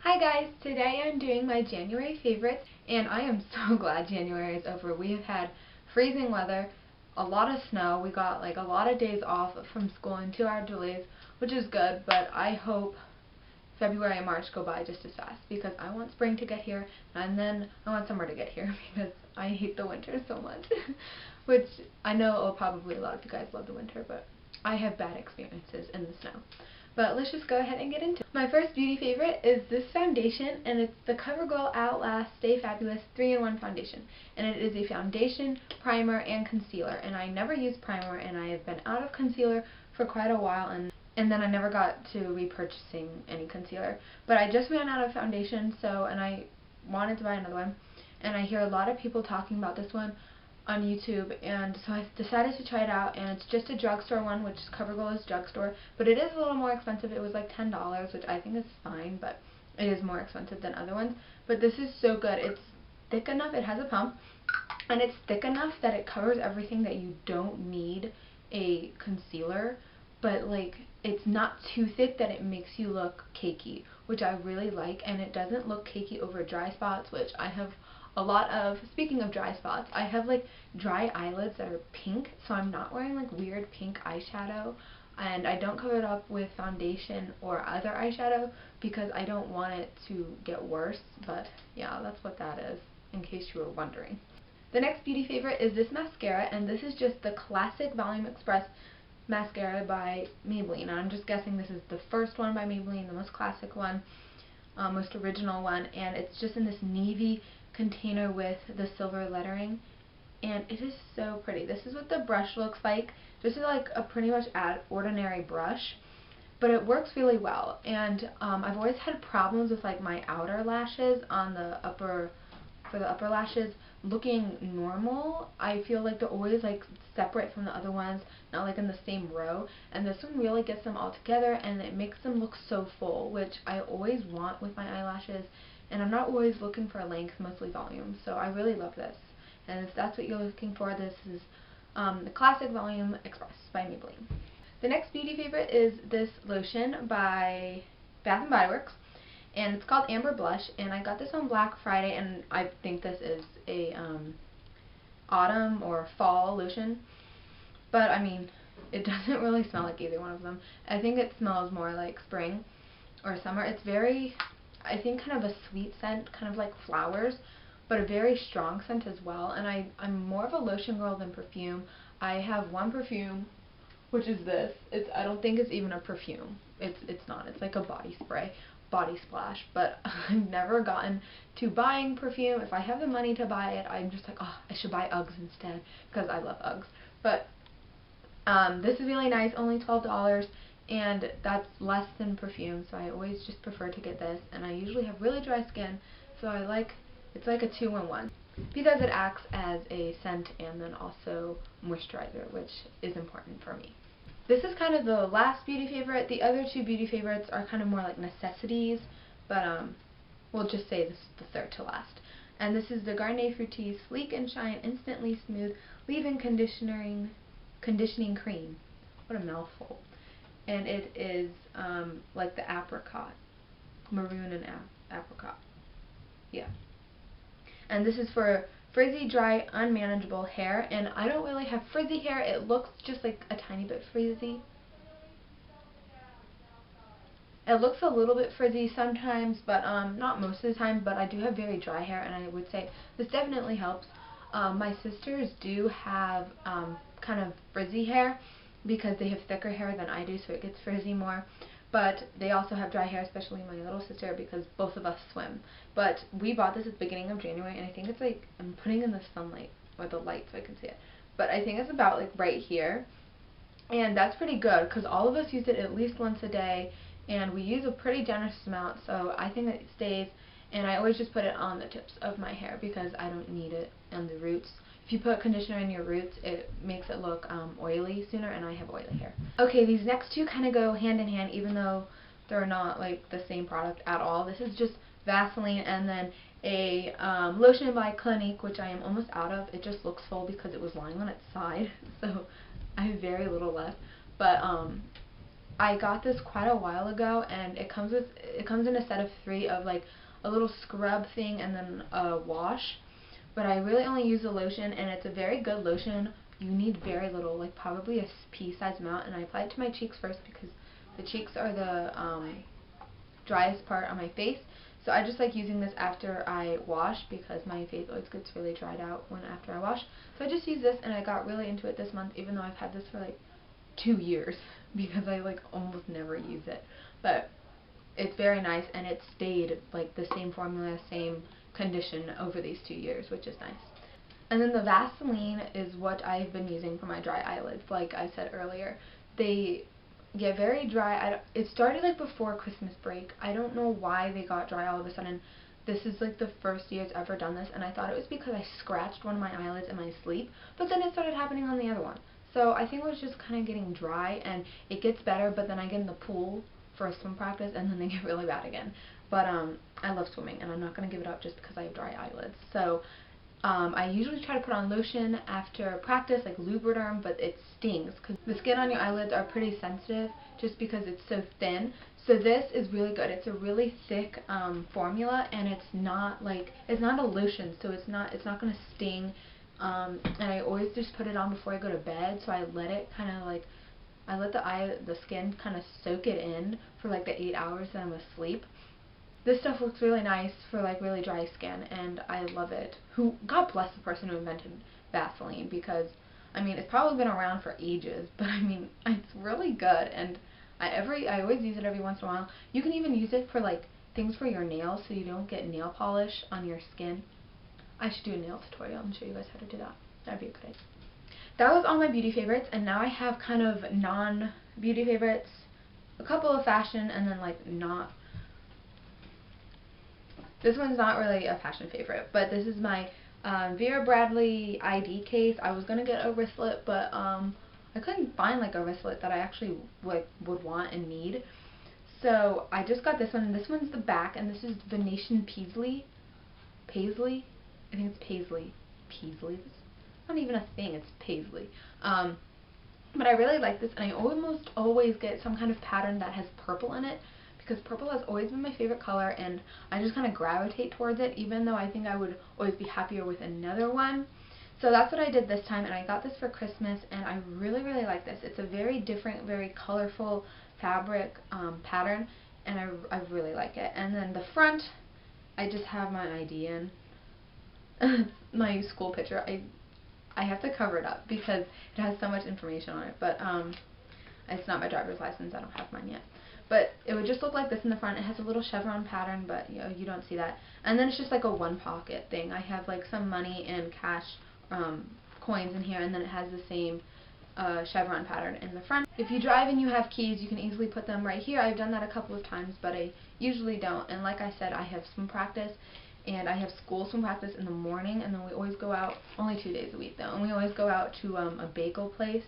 Hi guys, today I'm doing my January favorites and I am so glad January is over. We have had freezing weather, a lot of snow, we got like a lot of days off from school and 2-hour delays, which is good, but I hope February and March go by just as fast because I want spring to get here and then I want summer to get here because I hate the winter so much. Which I know probably a lot of you guys love the winter, but I have bad experiences in the snow. But let's just go ahead and get into it. My first beauty favorite is this foundation, and it's the CoverGirl Outlast Stay Fabulous 3-in-1 foundation. And it is a foundation, primer, and concealer. And I never use primer, and I have been out of concealer for quite a while, and then I never got to repurchasing any concealer. But I just ran out of foundation, and I wanted to buy another one. And I hear a lot of people talking about this one on YouTube, and so I decided to try it out, and it's just a drugstore one, which CoverGirl is drugstore, but it is a little more expensive. It was like $10, which I think is fine, but it is more expensive than other ones. But this is so good. It's thick enough, it has a pump, and it's thick enough that it covers everything that you don't need a concealer, but like it's not too thick that it makes you look cakey, which I really like, and it doesn't look cakey over dry spots, which I have a lot of. Speaking of dry spots, I have like dry eyelids that are pink, so I'm not wearing like weird pink eyeshadow, and I don't cover it up with foundation or other eyeshadow because I don't want it to get worse. But yeah, that's what that is, in case you were wondering. The next beauty favorite is this mascara, and this is just the classic Volume Express mascara by Maybelline. And I'm just guessing this is the first one by Maybelline, the most classic one, most original one, and it's just in this navy container with the silver lettering, and it is so pretty. This is what the brush looks like. This is like a pretty much ordinary brush, but it works really well. And I've always had problems with like my outer lashes on the upper, for the upper lashes looking normal. I feel like they're always like separate from the other ones, not like in the same row, and this one really gets them all together and it makes them look so full, which I always want with my eyelashes, and I'm not always looking for length, mostly volume, so I really love this. And if that's what you're looking for, this is the classic Volume Express by Maybelline. The next beauty favorite is this lotion by Bath & Body Works, and it's called Amber Blush, and I got this on Black Friday, and I think this is a autumn or fall lotion, but I mean, it doesn't really smell like either one of them. I think it smells more like spring or summer. It's very, I think, kind of a sweet scent, kind of like flowers, but a very strong scent as well. And I'm more of a lotion girl than perfume. I have one perfume, which is this. I don't think it's even a perfume. It's not. It's like a body spray, body splash. But I've never gotten to buying perfume. If I have the money to buy it, I'm just like, oh, I should buy Uggs instead because I love Uggs. But this is really nice, only $12, and that's less than perfume, so I always just prefer to get this. And I usually have really dry skin, so it's like a 2-in-1 because it acts as a scent and then also moisturizer, which is important for me. This is kind of the last beauty favorite. The other two beauty favorites are kind of more like necessities, but we'll just say this is the third to last. And this is the Garnier Fructis Sleek and Shine Instantly Smooth Leave-In Conditioning Cream. What a mouthful. And it is like the apricot, maroon and apricot. Yeah. And this is for frizzy, dry, unmanageable hair. And I don't really have frizzy hair. It looks just like a tiny bit frizzy. It looks a little bit frizzy sometimes, but not most of the time. But I do have very dry hair, and I would say this definitely helps. My sisters do have kind of frizzy hair because they have thicker hair than I do, so it gets frizzy more. But they also have dry hair, especially my little sister, because both of us swim. But we bought this at the beginning of January, and I think it's like, I'm putting in the sunlight, or the light so I can see it. But I think it's about like right here. And that's pretty good, because all of us use it at least once a day, and we use a pretty generous amount, so I think that it stays. And I always just put it on the tips of my hair because I don't need it on the roots. If you put conditioner in your roots, it makes it look oily sooner, and I have oily hair. Okay, these next two kind of go hand in hand, even though they're not like the same product at all. This is just Vaseline and then a lotion by Clinique, which I am almost out of. It just looks full because it was lying on its side, so I have very little left. But I got this quite a while ago, and it comes in a set of 3 of like a little scrub thing and then a wash. But I really only use the lotion, and it's a very good lotion. You need very little, like probably a pea-sized amount, and I apply it to my cheeks first because the cheeks are the driest part on my face. So I just like using this after I wash because my face always gets really dried out after I wash. So I just use this, and I got really into it this month, even though I've had this for like 2 years because I like almost never use it. But it's very nice, and it stayed like the same formula, same condition over these 2 years, which is nice. And then the Vaseline is what I've been using for my dry eyelids. Like I said earlier, they get very dry. It started like before Christmas break. I don't know why they got dry all of a sudden. This is like the first year it's ever done this, and I thought it was because I scratched one of my eyelids in my sleep, but then it started happening on the other one. So I think it was just kind of getting dry, and it gets better, but then I get in the pool for a swim practice, and then they get really bad again. But I love swimming, and I'm not going to give it up just because I have dry eyelids. So I usually try to put on lotion after practice, like Lubriderm, but it stings because the skin on your eyelids are pretty sensitive just because it's so thin. So this is really good. It's a really thick formula, and it's not a lotion, so it's not going to sting. And I always just put it on before I go to bed, so I let it the skin kind of soak it in for like the 8 hours that I'm asleep. This stuff looks really nice for like really dry skin, and I love it. God bless the person who invented Vaseline, because I mean it's probably been around for ages, but I mean it's really good, and I always use it every once in a while. You can even use it for like things for your nails so you don't get nail polish on your skin. I should do a nail tutorial and show you guys how to do that. That'd be a good idea. That was all my beauty favorites, and now I have kind of non-beauty favorites, a couple of fashion, and then like not. This one's not really a fashion favorite, but this is my Vera Bradley ID case. I was gonna get a wristlet, but I couldn't find like a wristlet that I actually would want and need. So I just got this one, and this one's the back, and this is Venetian Paisley. Paisley? I think it's Paisley. Paisley? It's not even a thing, it's Paisley. But I really like this, and I almost always get some kind of pattern that has purple in it, because purple has always been my favorite color, and I just kind of gravitate towards it, even though I think I would always be happier with another one. So that's what I did this time, and I got this for Christmas, and I really, really like this. It's a very different, very colorful fabric pattern, and I really like it. And then the front, I just have my ID in. My school picture. I have to cover it up because it has so much information on it, but it's not my driver's license. I don't have mine yet. But it would just look like this in the front. It has a little chevron pattern, but you don't see that. And then it's just like a one pocket thing. I have like some money and cash coins in here, and then it has the same chevron pattern in the front. If you drive and you have keys, you can easily put them right here. I've done that a couple of times, but I usually don't. And like I said, I have swim practice, and I have school swim practice in the morning, and then we always go out, only 2 days a week though, and we always go out to a bagel place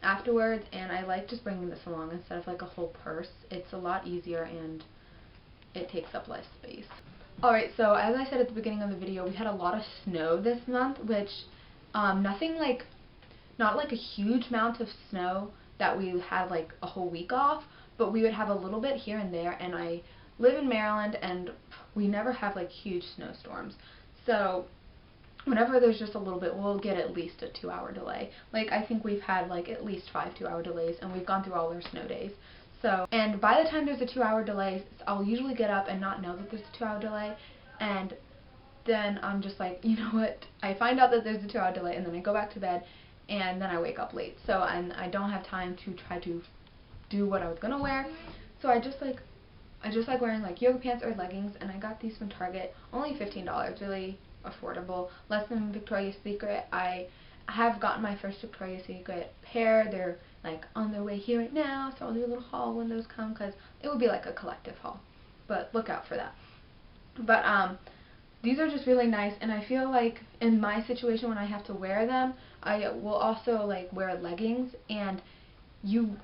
afterwards, and I like just bringing this along instead of like a whole purse. It's a lot easier, and it takes up less space. Alright, so as I said at the beginning of the video, we had a lot of snow this month, which not like a huge amount of snow that we had like a whole week off, but we would have a little bit here and there, and I live in Maryland, and we never have like huge snowstorms. So whenever there's just a little bit, we'll get at least a 2-hour delay. Like I think we've had like at least 5 2-hour delays, and we've gone through all our snow days. So, and by the time there's a 2-hour delay, I'll usually get up and not know that there's a 2-hour delay, and then I'm just like, you know what, I find out that there's a 2-hour delay, and then I go back to bed, and then I wake up late. So I don't have time to try to do what I was gonna wear. So I just like wearing like yoga pants or leggings, and I got these from Target, only $15, really affordable, less than Victoria's Secret. I have gotten my first Victoria's Secret pair. They're like on their way here right now, so I'll do a little haul when those come, because it would be like a collective haul, but look out for that. But these are just really nice, and I feel like in my situation when I have to wear them, I will also like wear leggings, and you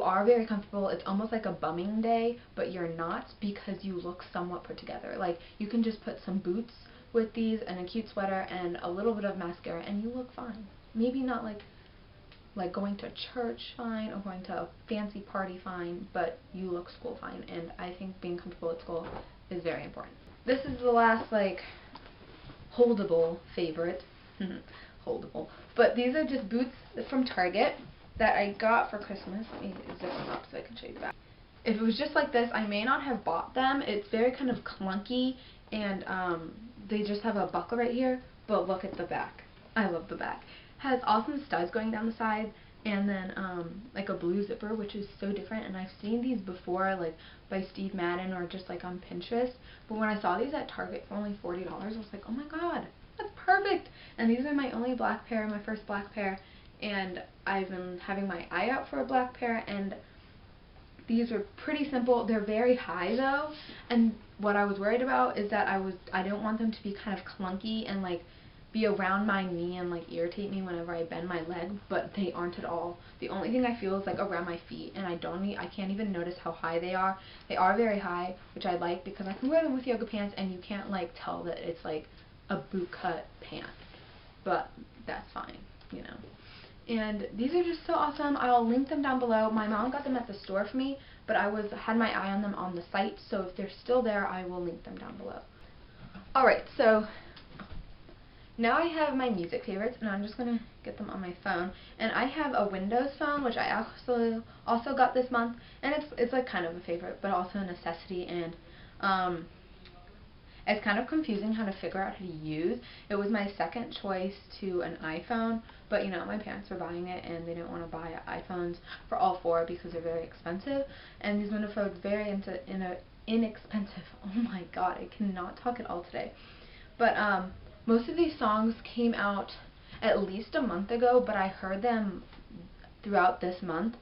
are very comfortable. It's almost like a bumming day, but you're not, because you look somewhat put together. Like you can just put some boots with these and a cute sweater and a little bit of mascara, and you look fine. Maybe not like like going to church fine or going to a fancy party fine, but you look school fine, and I think being comfortable at school is very important. This is the last like holdable favorite. Holdable. But these are just boots from Target that I got for Christmas. Let me zip them up so I can show you the back. If it was just like this, I may not have bought them. It's very kind of clunky, and they just have a buckle right here, but look at the back. I love the back. Has awesome studs going down the side, and then like a blue zipper, which is so different, and I've seen these before like by Steve Madden or just like on Pinterest, but when I saw these at Target for only $40, I was like, oh my god, that's perfect. And these are my only black pair, my first black pair, and I've been having my eye out for a black pair, and these are pretty simple. They're very high though, and what I was worried about is that I don't want them to be kind of clunky and like be around my knee and like irritate me whenever I bend my leg, but they aren't at all. The only thing I feel is like around my feet, and I can't even notice how high they are. They are very high, which I like because I can wear them with yoga pants and you can't like tell that it's like a boot cut pant, but that's fine, you know. And these are just so awesome. I'll link them down below. My mom got them at the store for me, but I had my eye on them on the site, so if they're still there, I will link them down below. Alright, so now I have my music favorites, and I'm just going to get them on my phone. And I have a Windows phone, which I also got this month, and it's like kind of a favorite, but also a necessity, and it's kind of confusing how to figure out how to use. It was my second choice to an iPhone, but you know, my parents were buying it and they didn't want to buy iPhones for all four because they're very expensive. And these Windows phones are very inexpensive. Oh my god, I cannot talk at all today. But most of these songs came out at least a month ago, but I heard them throughout this month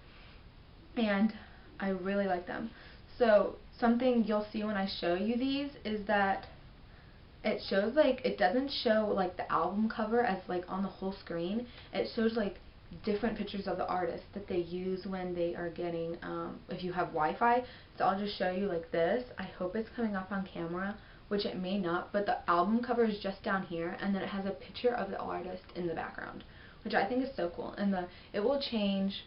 and I really like them. So something you'll see when I show you these is that it shows like, it doesn't show like the album cover as like on the whole screen. It shows like different pictures of the artist that they use when they are getting, if you have Wi-Fi. So I'll just show you like this. I hope it's coming up on camera, which it may not, but the album cover is just down here, and then it has a picture of the artist in the background, which I think is so cool. And it will change.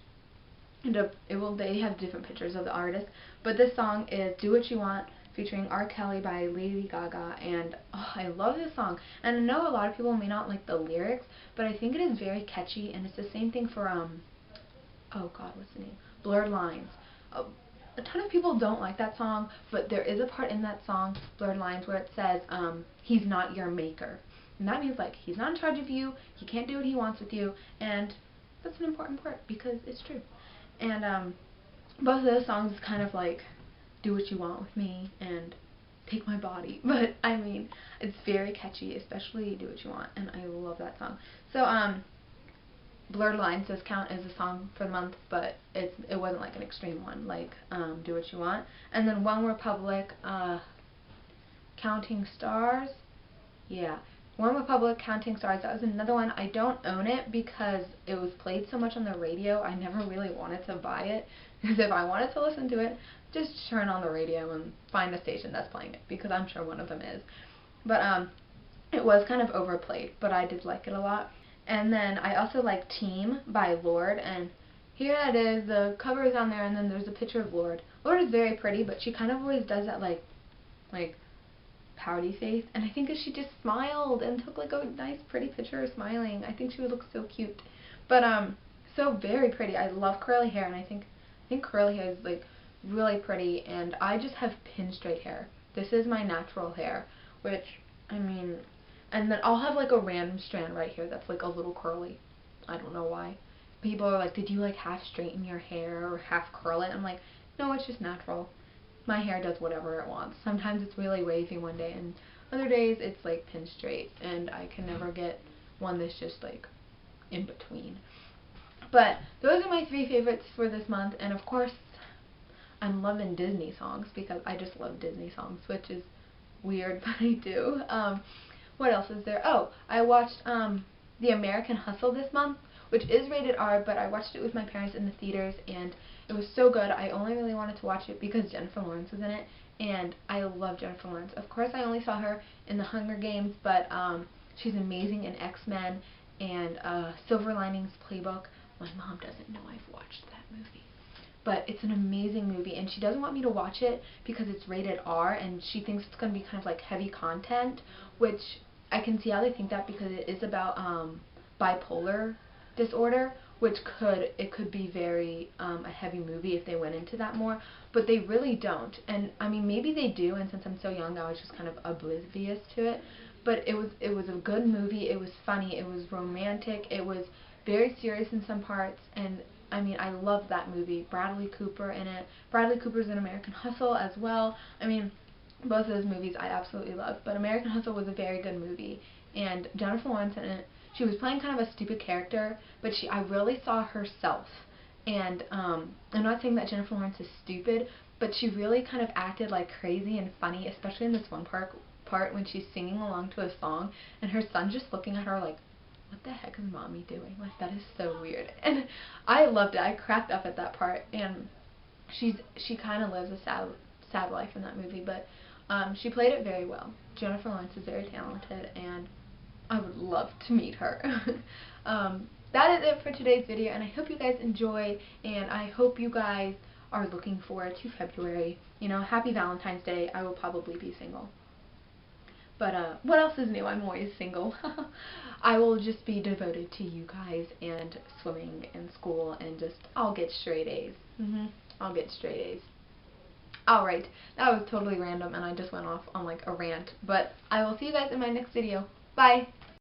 They have different pictures of the artist, but this song is Do What You Want featuring R. Kelly by Lady Gaga, and oh, I love this song. And I know a lot of people may not like the lyrics, but I think it is very catchy, and it's the same thing for oh god, what's the name? Blurred Lines. A ton of people don't like that song, but there is a part in that song, Blurred Lines, where it says he's not your maker. And that means like he's not in charge of you, he can't do what he wants with you, and that's an important part because it's true. And both of those songs kind of like do what you want with me and take my body, but I mean, it's very catchy, especially Do What You Want, and I love that song. So Blurred Lines does count as a song for the month, but it wasn't like an extreme one like Do What You Want. And then One Republic, Counting Stars, yeah, One Republic, Counting Stars, that was another one. I don't own it because it was played so much on the radio. I never really wanted to buy it, because if I wanted to listen to it, just turn on the radio and find a station that's playing it, because I'm sure one of them is. But it was kind of overplayed, but I did like it a lot. And then I also like Team by Lorde, and here it is, the cover is on there, and then there's a picture of Lorde. Lorde is very pretty, but she kind of always does that like pouty face, and I think if she just smiled and took like a nice pretty picture of smiling, I think she would look so cute. But so very pretty. I love curly hair, and I think curly hair is like really pretty, and I just have pin straight hair. This is my natural hair, which, I mean, and then I'll have like a random strand right here that's like a little curly. I don't know why. People are like, did you like half straighten your hair or half curl it? I'm like, no, it's just natural. My hair does whatever it wants. Sometimes it's really wavy one day, and other days it's like pin straight, and I can never get one that's just like in between. But those are my 3 favorites for this month, and of course I'm loving Disney songs because I just love Disney songs, which is weird, but I do. What else is there? Oh, I watched The American Hustle this month, which is rated R, but I watched it with my parents in the theaters, and it was so good. I only really wanted to watch it because Jennifer Lawrence was in it, and I love Jennifer Lawrence. Of course, I only saw her in The Hunger Games, but she's amazing in X-Men and Silver Linings Playbook. My mom doesn't know I've watched that movie. But it's an amazing movie, and she doesn't want me to watch it because it's rated R, and she thinks it's going to be kind of like heavy content, which I can see how they think that because it is about bipolar disorder, which could be very a heavy movie if they went into that more, but they really don't. And I mean, maybe they do, and since I'm so young, I was just kind of oblivious to it. But it was a good movie. It was funny. It was romantic. It was very serious in some parts, and I mean, I love that movie. Bradley Cooper in it. Bradley Cooper's in American Hustle as well. I mean, both of those movies I absolutely love. But American Hustle was a very good movie, and Jennifer Lawrence in it. She was playing kind of a stupid character, but I really saw herself. And I'm not saying that Jennifer Lawrence is stupid, but she really kind of acted like crazy and funny, especially in this one part when she's singing along to a song, and her son's just looking at her like, what the heck is mommy doing? Like, that is so weird. And I loved it. I cracked up at that part. And she kind of lives a sad life in that movie, but she played it very well. Jennifer Lawrence is very talented, and I would love to meet her. That is it for today's video, and I hope you guys enjoy, and I hope you guys are looking forward to February. You know, happy Valentine's Day. I will probably be single. But what else is new? I'm always single. I will just be devoted to you guys and swimming and school, and just I'll get straight A's. I'll get straight A's. Alright, that was totally random and I just went off on like a rant, but I will see you guys in my next video. Bye!